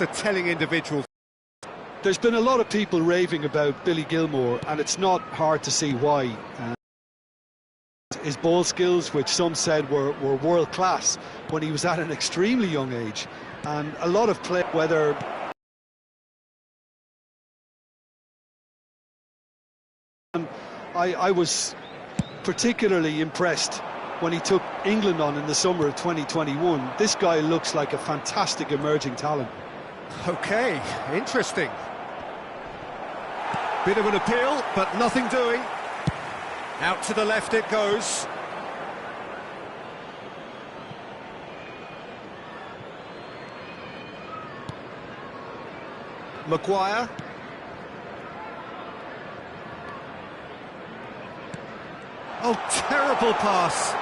a telling individual. There's been a lot of people raving about Billy Gilmour, and it's not hard to see why. His ball skills, which some said were world-class when he was at an extremely young age, and a lot of play, whether... I was particularly impressed when he took England on in the summer of 2021. This guy looks like a fantastic emerging talent. Okay, interesting. Bit of an appeal, but nothing doing. Out to the left it goes. Maguire. Oh, terrible pass.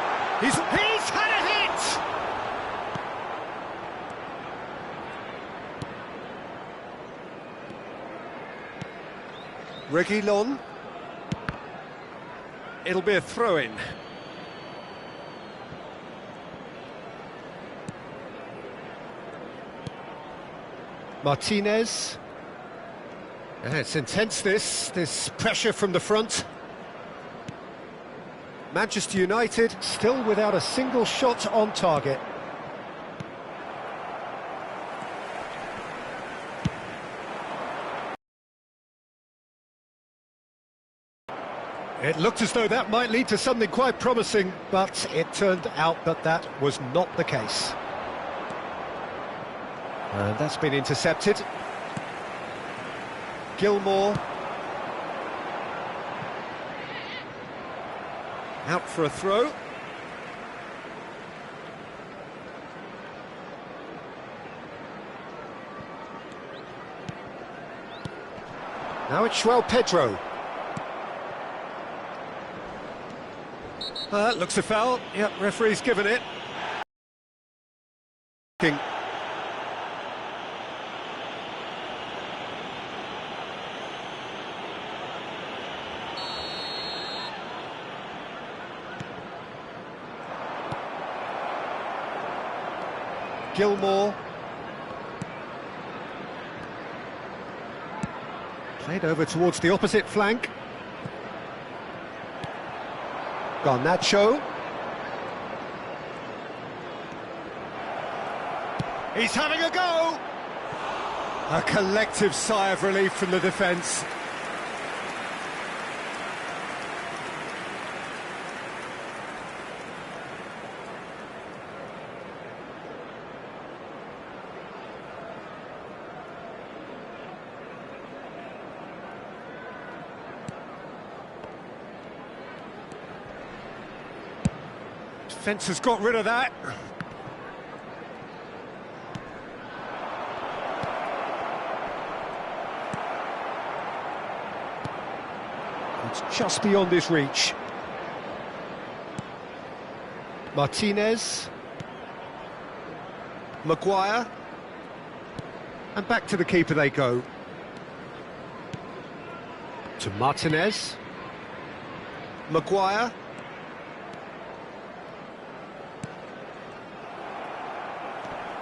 He's had a hit! Reguilon. It'll be a throw-in. Martinez. It's intense, this pressure from the front. Manchester United still without a single shot on target. It looked as though that might lead to something quite promising, but it turned out that that was not the case. And that's been intercepted. Gilmour. Out for a throw. Now it's João Pedro. Looks a foul. Yep, referee's given it. Gilmour. Played over towards the opposite flank. Garnacho. He's having a go! A collective sigh of relief from the defence. Defence has got rid of that. It's just beyond his reach. Martinez. Maguire. And back to the keeper they go. To Martinez. Maguire.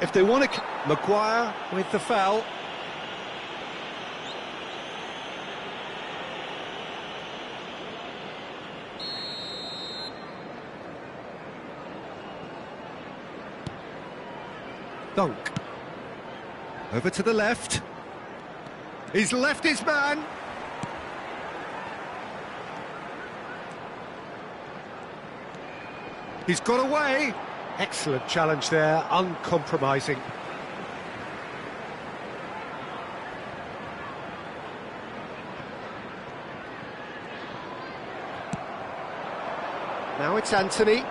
If they want to... Maguire with the foul. Dunk. Over to the left. He's left his man. He's got away. Excellent challenge there, uncompromising. Now it's Anthony.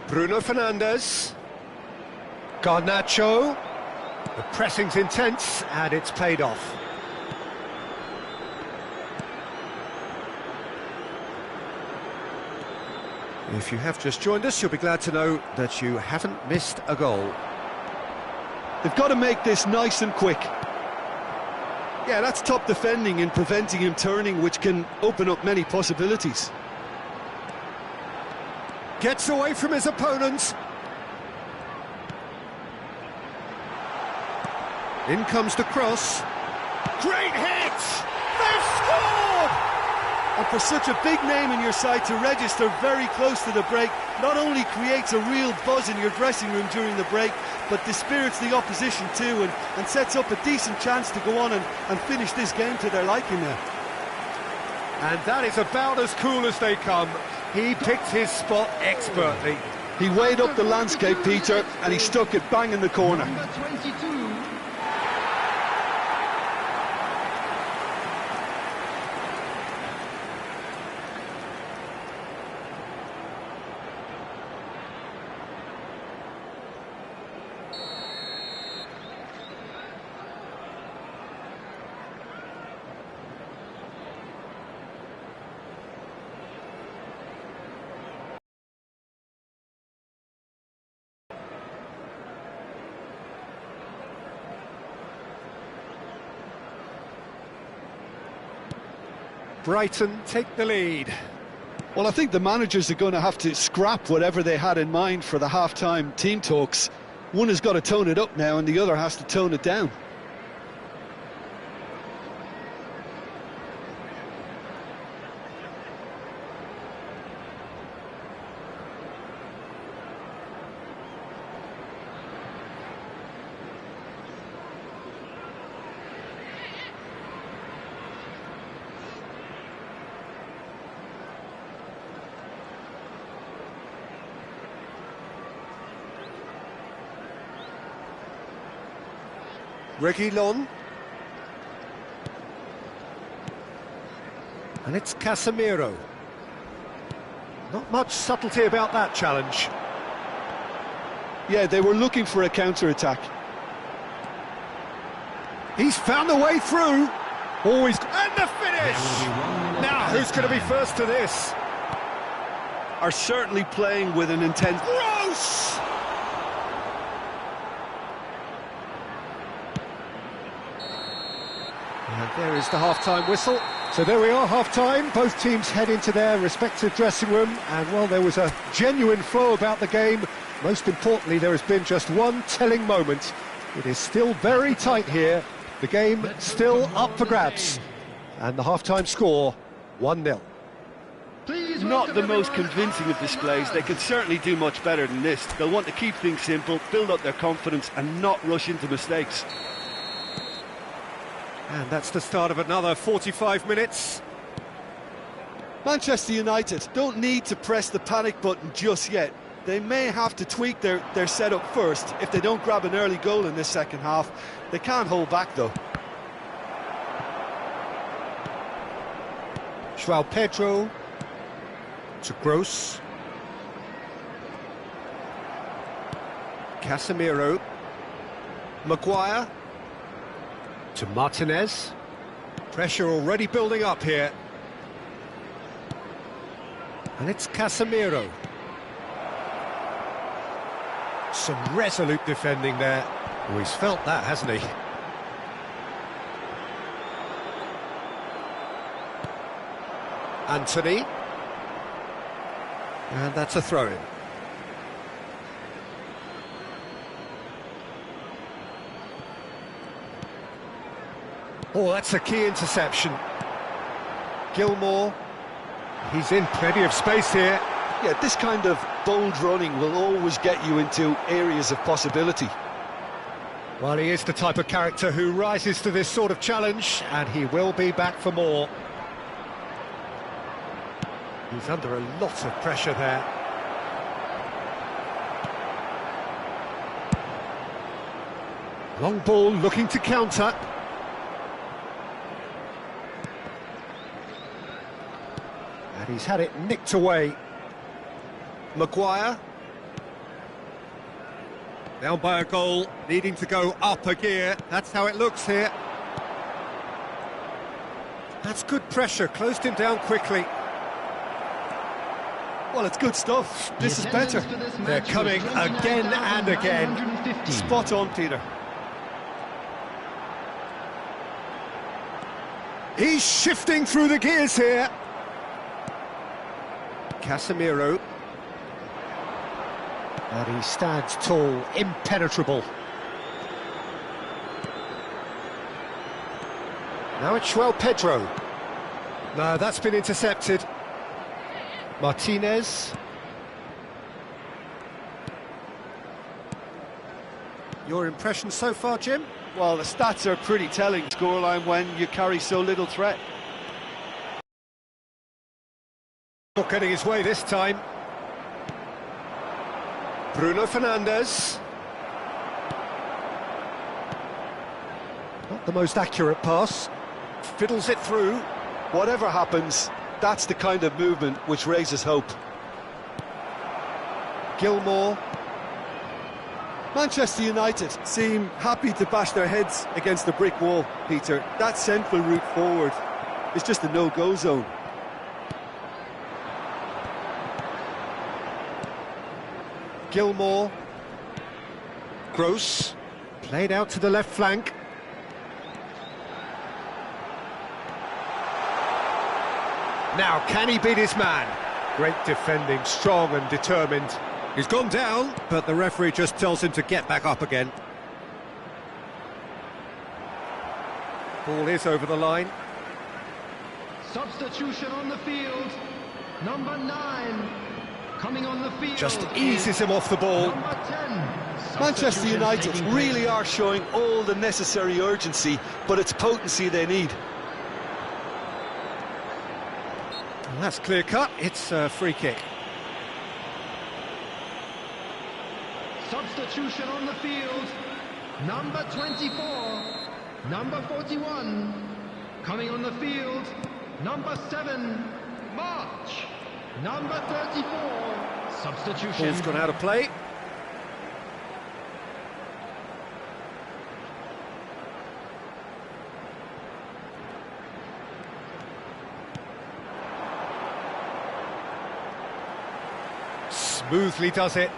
Bruno Fernandes. Garnacho. The pressing's intense and it's paid off. If you have just joined us, you'll be glad to know that you haven't missed a goal. They've got to make this nice and quick. Yeah, that's top defending and preventing him turning, which can open up many possibilities. Gets away from his opponents. In comes the cross. Great hit! They've scored! And for such a big name in your side to register very close to the break, not only creates a real buzz in your dressing room during the break, but dispirits the opposition too, and sets up a decent chance to go on and finish this game to their liking now. And that is about as cool as they come. He picked his spot expertly. He weighed up the landscape, Peter, and he stuck it bang in the corner. Number 22. Brighton take the lead. Well, I think the managers are going to have to scrap whatever they had in mind for the half-time team talks. One has got to tone it up now and the other has to tone it down. Reguilon. And it's Casemiro. Not much subtlety about that challenge. Yeah, they were looking for a counter-attack. He's found a way through. Always. And the finish! Now, who's going to be first to this? Are certainly playing with an intense... Gross! And there is the half-time whistle. So there we are, half-time. Both teams head into their respective dressing room. And, well, there was a genuine flow about the game. Most importantly, there has been just one telling moment. It is still very tight here. The game still up for grabs. And the half-time score, 1-0. Not the most convincing of displays. They could certainly do much better than this. They'll want to keep things simple, build up their confidence and not rush into mistakes. And that's the start of another 45 minutes. Manchester United don't need to press the panic button just yet. They may have to tweak their setup first if they don't grab an early goal in this second half. They can't hold back though. João Pedro to Gross. Casemiro. Maguire to Martinez. Pressure already building up here. And it's Casemiro. Some resolute defending there. Oh, he's felt that, hasn't he? Anthony. And that's a throw-in. Oh, that's a key interception. Gilmour. He's in plenty of space here. Yeah, this kind of bold running will always get you into areas of possibility. Well, he is the type of character who rises to this sort of challenge, and he will be back for more. He's under a lot of pressure there. Long ball looking to counter. And he's had it nicked away. Maguire. Down by a goal, needing to go up a gear. That's how it looks here. That's good pressure, closed him down quickly. Well, it's good stuff. This is better. They're coming again and again. Spot on, Peter. He's shifting through the gears here. Casemiro. And he stands tall, impenetrable. Now it's João Pedro. No, that's been intercepted. Martinez. Your impression so far, Jim? Well, the stats are pretty telling. Scoreline when you carry so little threat. Not getting his way this time. Bruno Fernandes. Not the most accurate pass. Fiddles it through. Whatever happens, that's the kind of movement which raises hope. Gilmour. Manchester United seem happy to bash their heads against the brick wall, Peter. That central route forward is just a no-go zone. Gilmour. Gross. Played out to the left flank. Now, can he beat his man? Great defending, strong and determined. He's gone down, but the referee just tells him to get back up again. Ball is over the line. Substitution on the field. Number 9 coming on the field. Just eases him off the ball. Number 10. Manchester United really are showing all the necessary urgency, but it's potency they need. And that's clear cut. It's a free kick. Substitution on the field. Number 24. Number 41. Coming on the field. Number 7. March. Number 34. Substitution. Ball's gone out of play. Smoothly does it.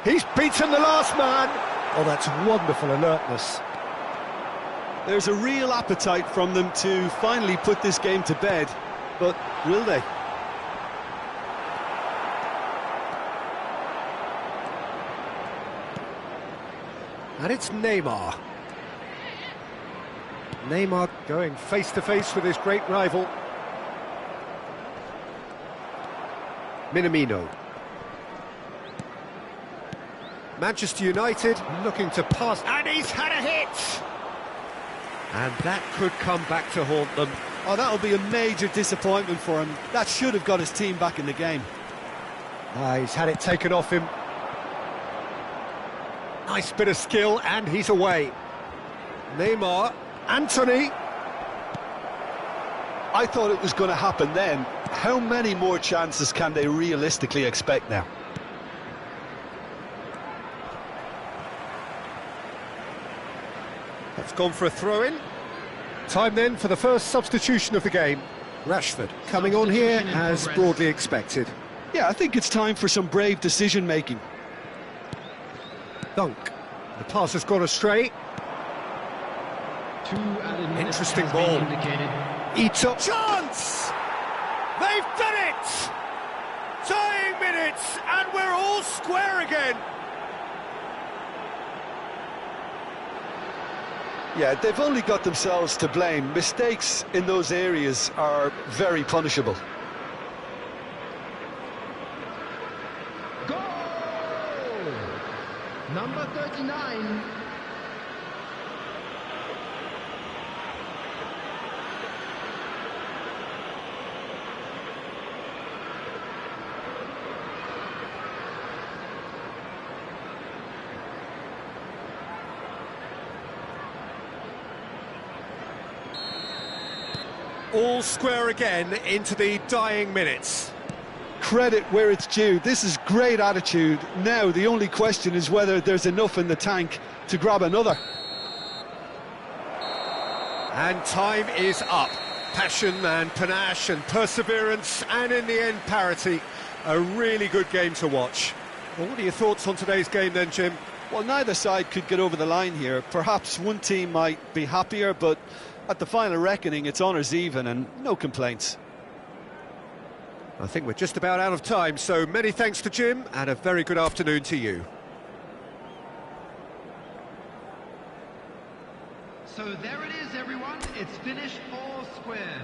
He's beaten the last man. Oh, that's wonderful alertness. There's a real appetite from them to finally put this game to bed, but will they? And it's Neymar. Neymar going face-to-face with his great rival. Minamino. Manchester United looking to pass, and he's had a hit! And that could come back to haunt them. Oh, that'll be a major disappointment for him. That should have got his team back in the game. He's had it taken off him. Nice bit of skill, and he's away. Neymar, Anthony. I thought it was going to happen then. How many more chances can they realistically expect now? That's gone for a throw-in. Time then for the first substitution of the game. Rashford coming on here as broadly expected. Yeah, I think it's time for some brave decision-making. Dunk. The pass has gone astray. Interesting ball. Ito. Chance! They've done it! Dying minutes, and we're all square again. Yeah, they've only got themselves to blame. Mistakes in those areas are very punishable. Goal! Number 39. All square again into the dying minutes. Credit where it's due. This is great attitude. Now the only question is whether there's enough in the tank to grab another. And time is up. Passion and panache and perseverance, and in the end parity. A really good game to watch. Well, what are your thoughts on today's game then, Jim? Well, neither side could get over the line here. Perhaps one team might be happier, but at the final reckoning, it's honours even and no complaints. I think we're just about out of time, so many thanks to Jim, and a very good afternoon to you. So there it is, everyone. It's finished all square.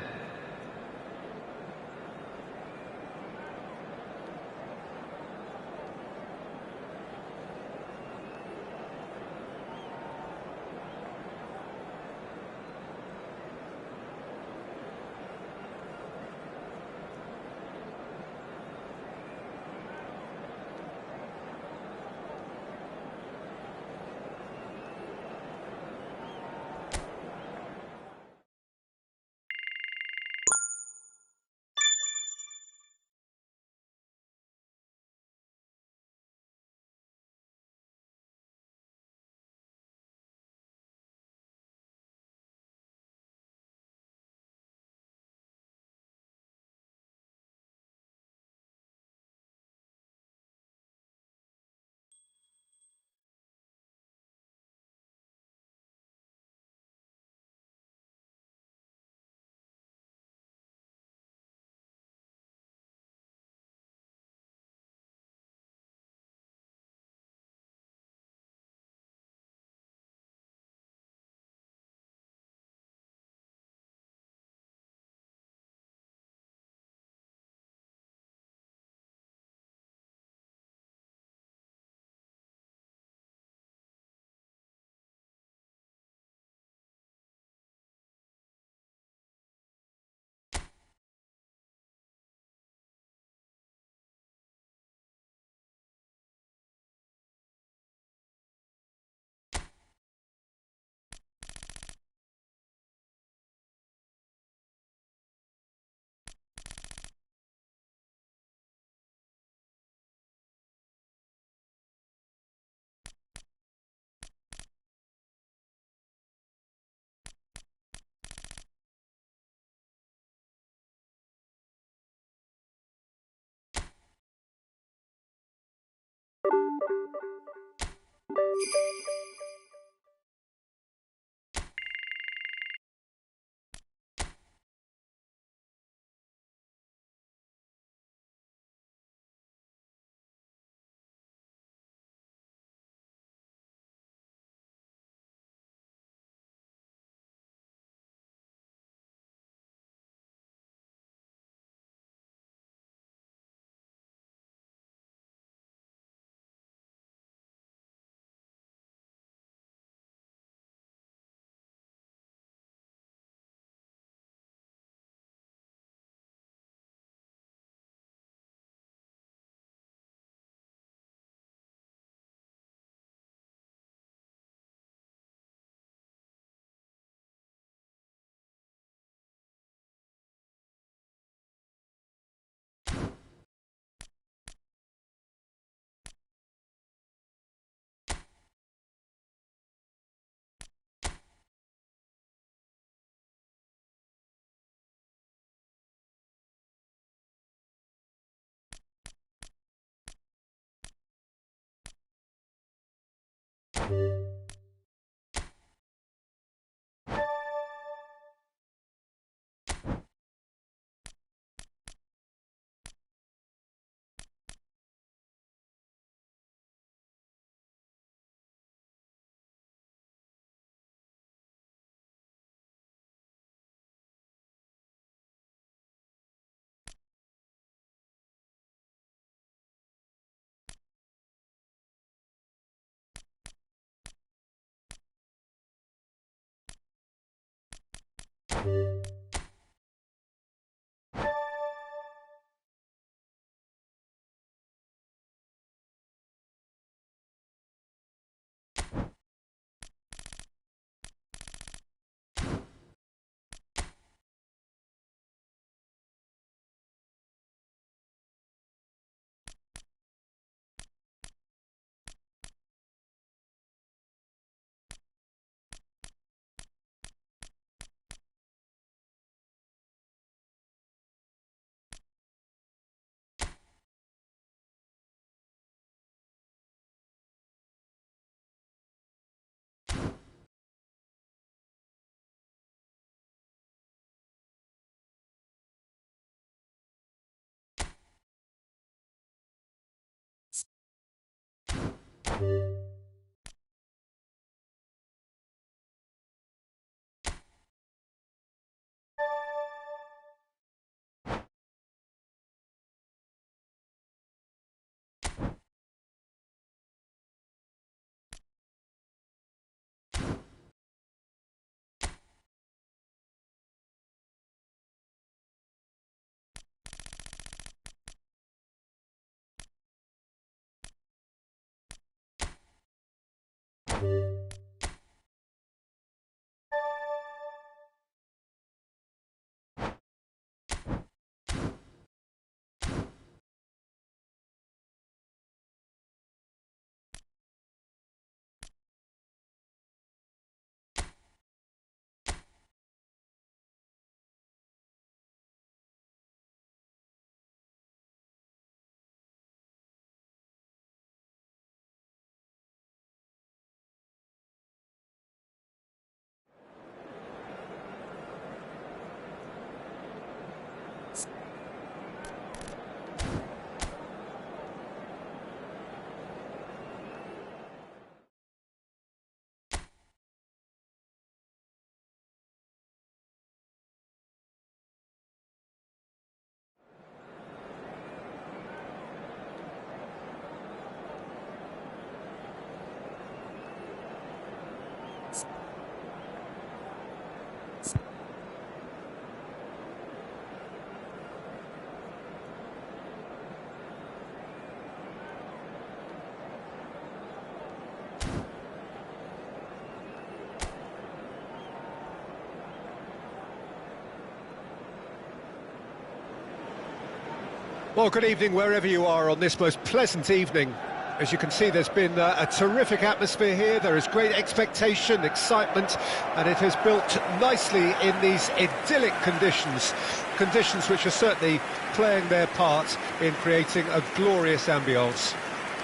Well, good evening wherever you are on this most pleasant evening. As you can see, there's been a terrific atmosphere here. There is great expectation, excitement, and it has built nicely in these idyllic conditions. Conditions which are certainly playing their part in creating a glorious ambience.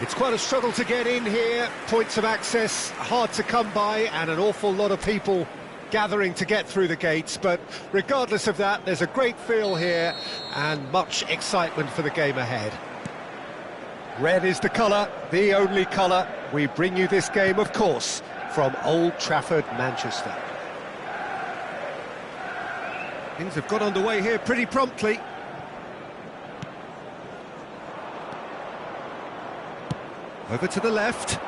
It's quite a struggle to get in here, points of access hard to come by, and an awful lot of people gathering to get through the gates, but regardless of that, there's a great feel here and much excitement for the game ahead. Red is the colour, the only colour. We bring you this game, of course, from Old Trafford, Manchester. Things have got underway here pretty promptly. Over to the left.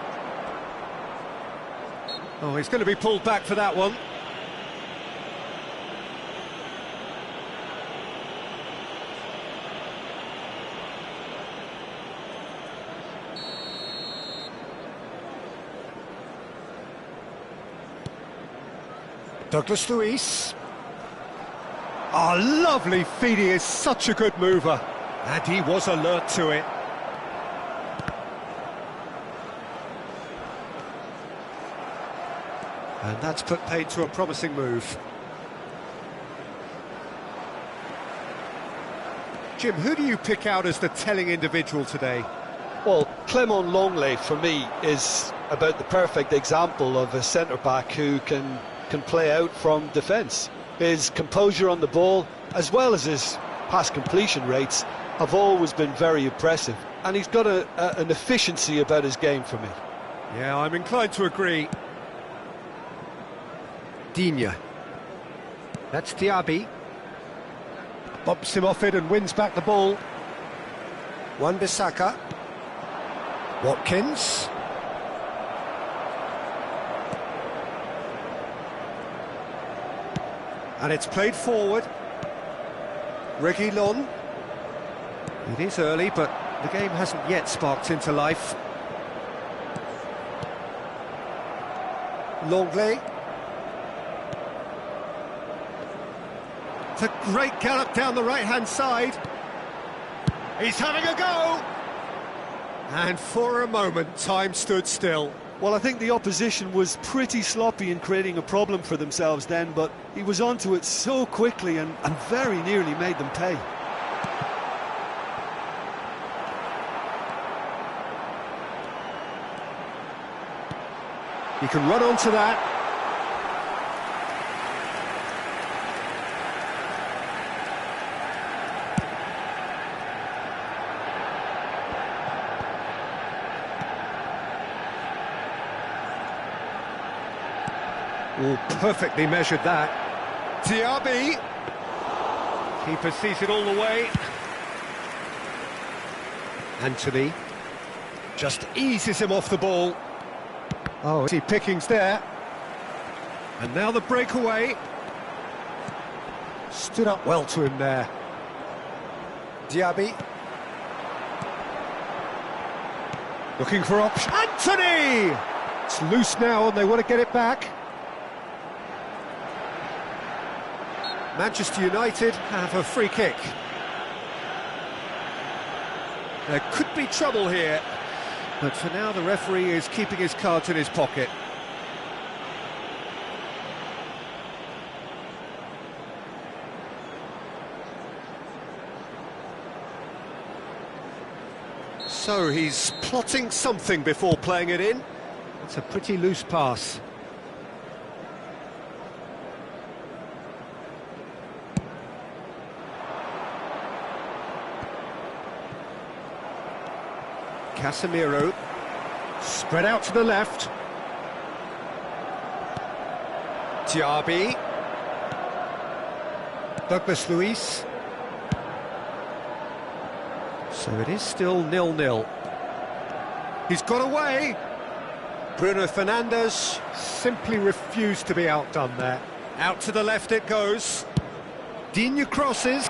Oh, he's going to be pulled back for that one. Douglas Luiz. Oh, lovely feed, he is such a good mover. And he was alert to it. And that's put paid to a promising move. Jim, who do you pick out as the telling individual today? Well, Clement Longley, for me, is about the perfect example of a centre-back who can play out from defence. His composure on the ball, as well as his pass completion rates, have always been very impressive. And he's got an efficiency about his game for me. Yeah, I'm inclined to agree. Digne. That's Diaby. Bumps him off it and wins back the ball. Wan-Bissaka. Watkins. And it's played forward. Reguilon. It is early, but the game hasn't yet sparked into life. Longley. It's a great gallop down the right-hand side. He's having a go! And for a moment, time stood still. Well, I think the opposition was pretty sloppy in creating a problem for themselves then, but he was onto it so quickly and very nearly made them pay. He can run onto that. Oh, perfectly measured that. Diaby. Keeper sees it all the way. Anthony just eases him off the ball. Oh, see pickings there. And now the breakaway. Stood up well to him there. Diaby. Looking for option. Anthony! It's loose now and they want to get it back. Manchester United have a free kick. There could be trouble here, but for now the referee is keeping his cards in his pocket. So he's plotting something before playing it in. It's a pretty loose pass. Casemiro, spread out to the left. Diaby. Douglas Luiz. So it is still 0-0. He's got away. Bruno Fernandes simply refused to be outdone there. Out to the left it goes. Digne crosses.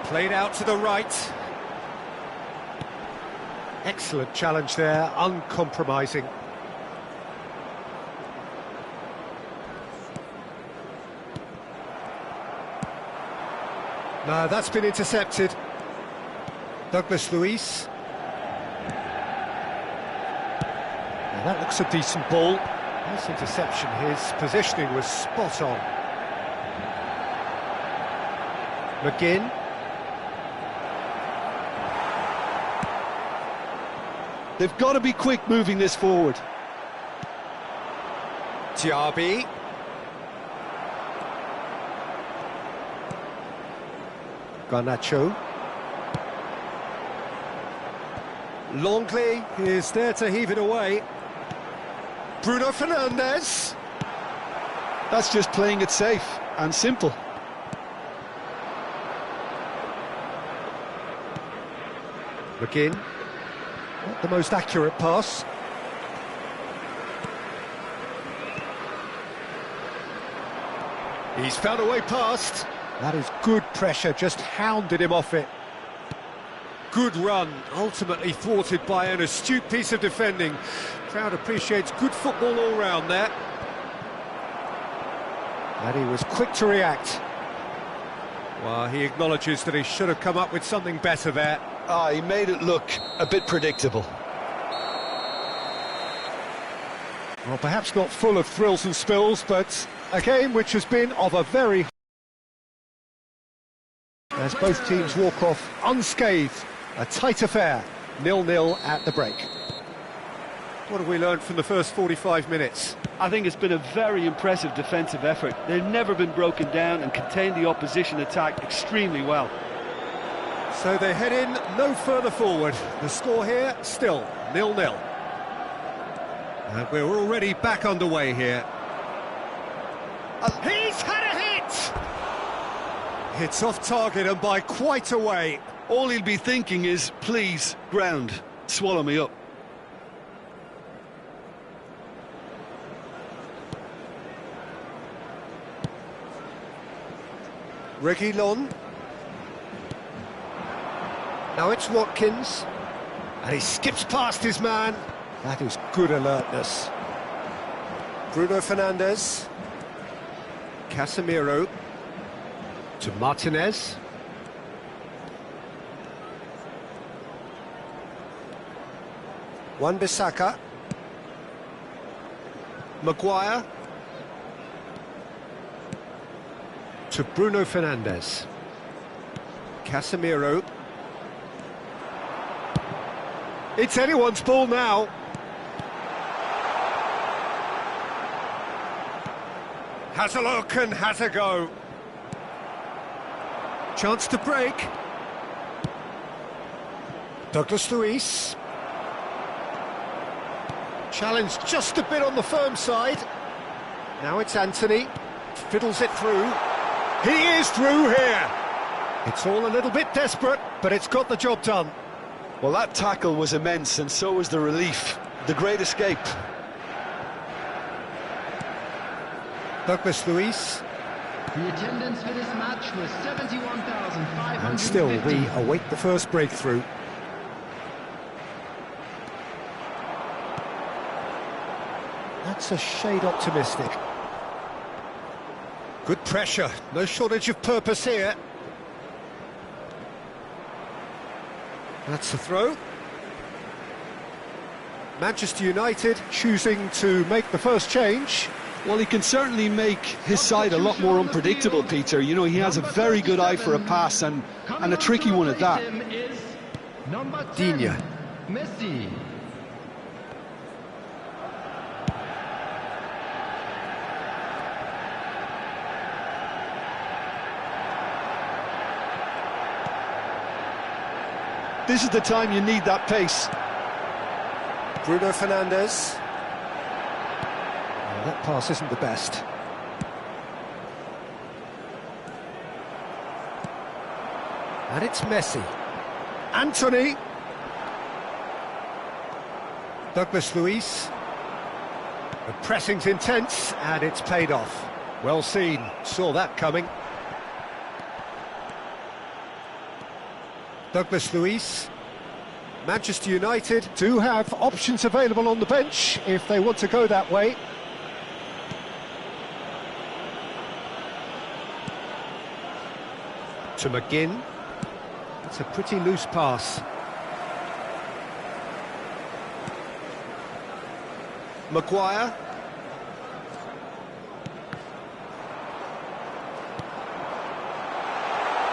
Played out to the right. Excellent challenge there, uncompromising. No, that's been intercepted. Douglas Luiz. Now that looks a decent ball. Nice interception, his positioning was spot on. McGinn. They've got to be quick moving this forward. Diaby. Garnacho. Longley is there to heave it away. Bruno Fernandes. That's just playing it safe and simple. McGinn. Not the most accurate pass. He's found a way past. That is good pressure, just hounded him off it. Good run, ultimately thwarted by an astute piece of defending. Crowd appreciates good football all round there. And he was quick to react. Well, he acknowledges that he should have come up with something better there. He made it look a bit predictable. Well, perhaps not full of thrills and spills, but a game which has been of a very... As both teams walk off unscathed, a tight affair, 0-0 at the break. What have we learned from the first 45 minutes? I think it's been a very impressive defensive effort. They've never been broken down and contained the opposition attack extremely well. So they head in no further forward. The score here, still 0-0. And we're already back underway here. He's had a hit! Hits off target and by quite a way. All he'll be thinking is, please, ground, swallow me up. Reguilon. Now it's Watkins. And he skips past his man. That is good alertness. Bruno Fernandes. Casemiro. To Martinez. Wan-Bissaka. Maguire. To Bruno Fernandes. Casemiro. It's anyone's ball now. Has a look and has a go. Chance to break. Douglas Luiz. Challenge just a bit on the firm side. Now it's Anthony. Fiddles it through. He is through here. It's all a little bit desperate, but it's got the job done. Well, that tackle was immense, and so was the relief. The great escape. Douglas Luiz. The attendance for this match was 71,550. And still, we await the first breakthrough. That's a shade optimistic. Good pressure, no shortage of purpose here. That's the throw. Manchester United choosing to make the first change. Well, he can certainly make his side a lot more unpredictable, Peter. You know, he has a very good eye for a pass and a tricky one at that. Digne. Messi. This is the time you need that pace. Bruno Fernandes. That pass isn't the best. And it's Messi. Anthony. Douglas Luiz. The pressing's intense, and it's paid off. Well seen, saw that coming. Douglas Luiz. Manchester United do have options available on the bench if they want to go that way. To McGinn. It's a pretty loose pass. Maguire.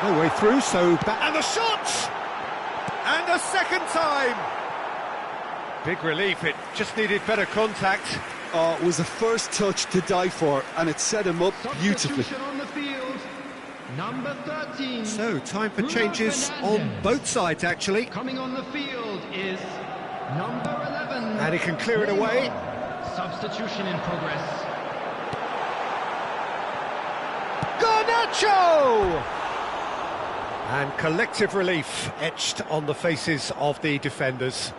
No way through, so back. And the shot! And a second time! Big relief, it just needed better contact. Oh, it was the first touch to die for, and it set him up beautifully. Substitution on the field. Number 13. So, time for Bruno changes Fernandes. on both sides, actually. Coming on the field is number 11. And he can clear it away. Substitution in progress. Garnacho! And collective relief etched on the faces of the defenders.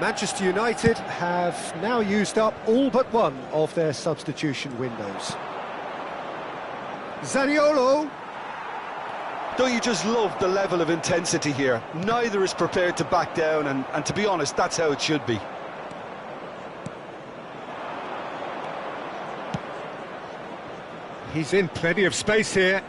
Manchester United have now used up all but one of their substitution windows. Zaniolo. Don't you just love the level of intensity here? Neither is prepared to back down, and to be honest, that's how it should be. He's in plenty of space here.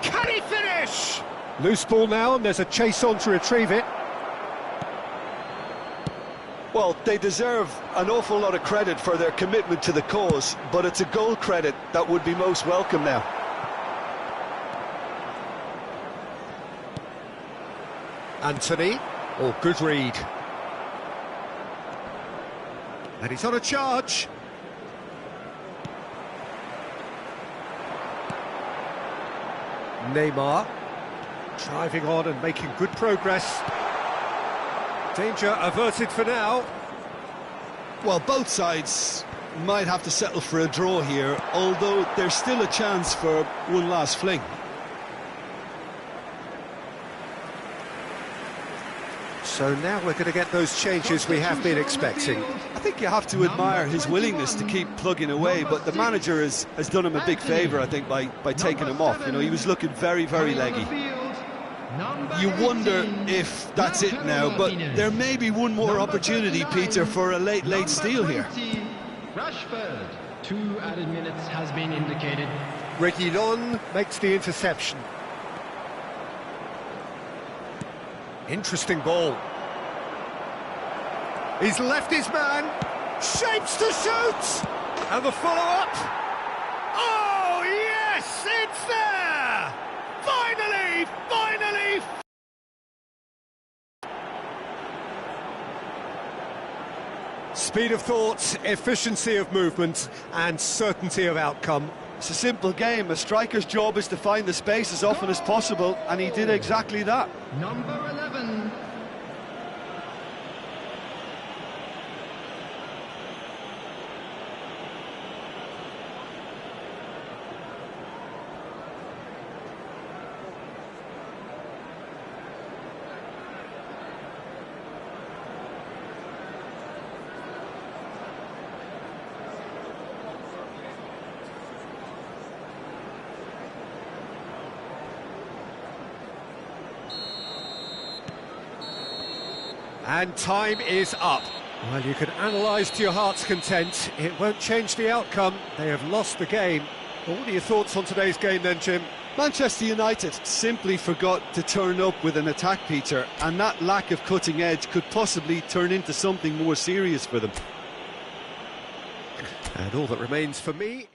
Can he finish? Loose ball now, and there's a chase on to retrieve it. Well, they deserve an awful lot of credit for their commitment to the cause, but it's a goal credit that would be most welcome now. Anthony. Oh, good read. And he's on a charge. Neymar. Driving on and making good progress. Danger averted for now. Well, both sides might have to settle for a draw here, although there's still a chance for one last fling. So now we're going to get those changes we have been expecting. I think you have to admire his willingness to keep plugging away, but the manager has done him a big favour, I think, by taking him off. You know, he was looking very, very leggy. You wonder if that's it now, but there may be one more opportunity, Peter, for a late steal here. Rashford. 2 added minutes has been indicated. Reguilon makes the interception. Interesting ball. He's left his man. Shapes to shoot. And the follow-up. Oh, yes, it's there. Finally, finally. Speed of thought, efficiency of movement, and certainty of outcome. It's a simple game. A striker's job is to find the space as often as possible, and he did exactly that. Number 11. And time is up. Well, you can analyse to your heart's content. It won't change the outcome. They have lost the game. Well, what are your thoughts on today's game then, Jim? Manchester United simply forgot to turn up with an attack, Peter, and that lack of cutting edge could possibly turn into something more serious for them. And all that remains for me...